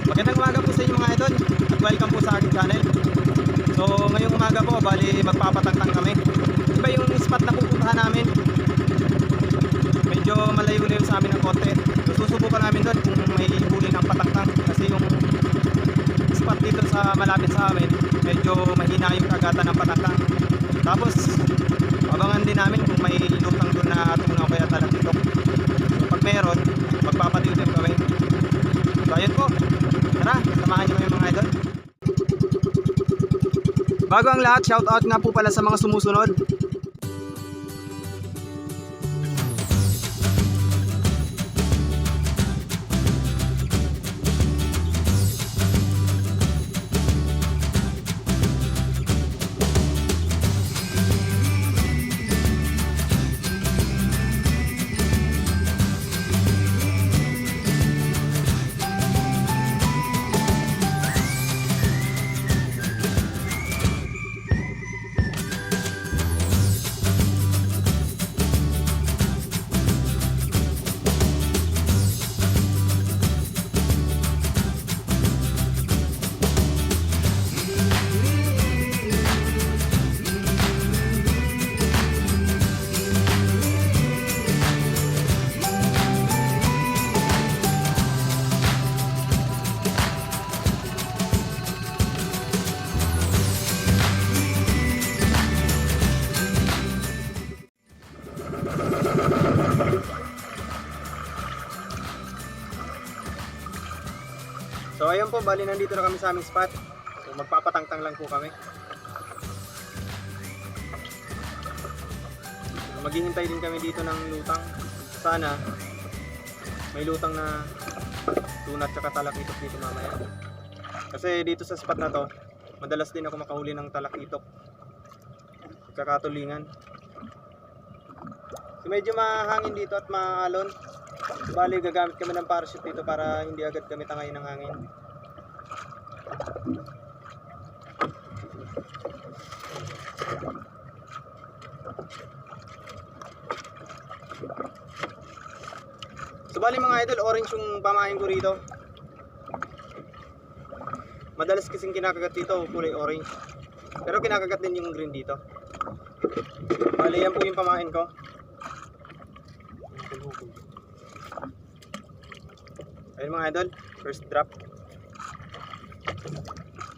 Magandang umaga po sa inyo mga idol at welcome po sa aking channel. So ngayong umaga po, bali magpapatangtang kami. Iba yung spot na pupuntahan namin. Medyo malayo-layo sa amin ng konti. So susubukan namin doon kung may huli ng patangtang. Kasi yung spot dito sa malapit sa amin, medyo mahina yung kagatan ng patangtang. Tapos abangan din namin kung may lutang doon na tuna o kaya talakitok. So pag meron, magpapatiw kami. So ayun po, tara, samahan nyo yung mga idol. Bago ang lahat, shoutout nga po pala sa mga sumusunod. So ayun po, bali nandito na kami sa aming spot. So magpapatangtang lang po kami. So, maghihintay din kami dito ng lutang. Sana may lutang na tuna at saka talakitok dito mamaya. Kasi dito sa spot na to, madalas din ako makahuli ng talakitok at saka tulingan. So medyo mahangin dito at maalon. Bali gagamit kami ng parachute dito para hindi agad kami tangayin ng hangin. So bali mga idol, orange yung pamain ko rito. Madalas kasing kinakagat dito kulay orange, pero kinakagat din yung green dito. Bali yan po yung pamain ko. Ayun mga idol, first drop.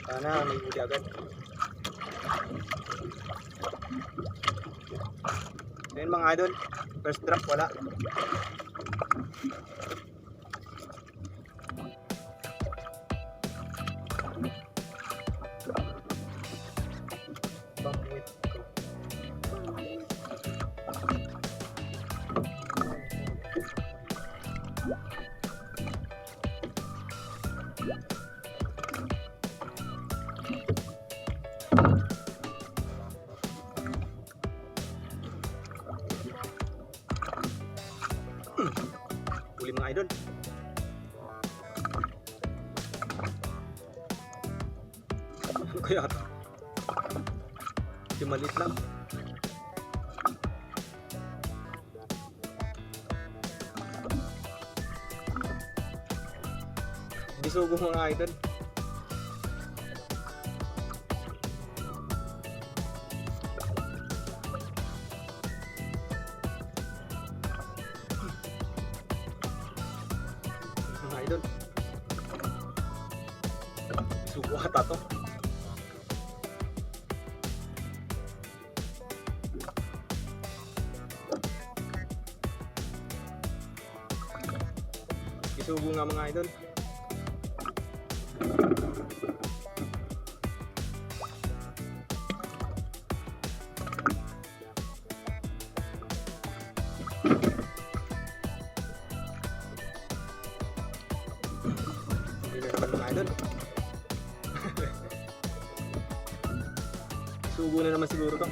Sana may huli agad. Ayun mga idol, first drop wala. Huli mga idol. Ano kaya ito? Yung maliit lang. Bisugo mga idol. Idol, suko ata to. Isugo nga mga idol. Sugo na naman siguro to.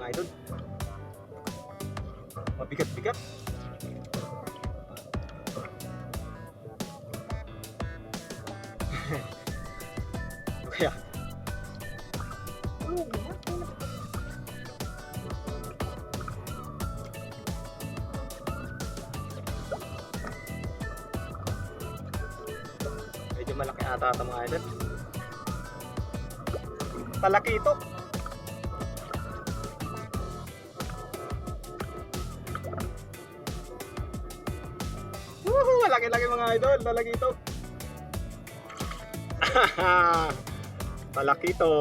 mga idol. Mabigat-bigat. Kaya medyo malaki ata ito mga idol. Talaki ito. Woohoo! Malaki-laki mga idol. Talaki ito. Talaki ito.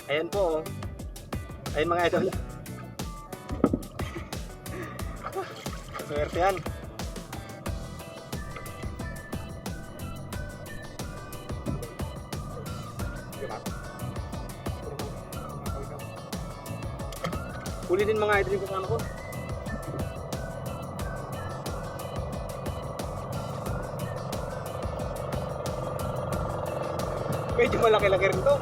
Ayan po. Ayan mga idol. Swerte yan. Huli din mga idol yung kasama ko. Medyo malaki-laki rin to.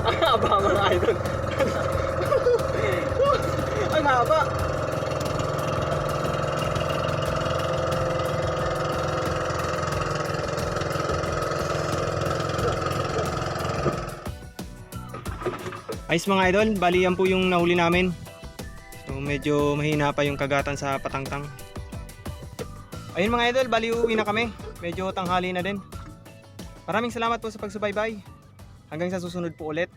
Ang haba mga idol. Ang haba. Ayos mga idol, bali yan po yung nahuli namin. So medyo mahina pa yung kagatan sa Patangtang. Ayun mga idol, bali uwi na kami. Medyo tanghali na din. Maraming salamat po sa pagsubaybay. Hanggang sa susunod po ulit.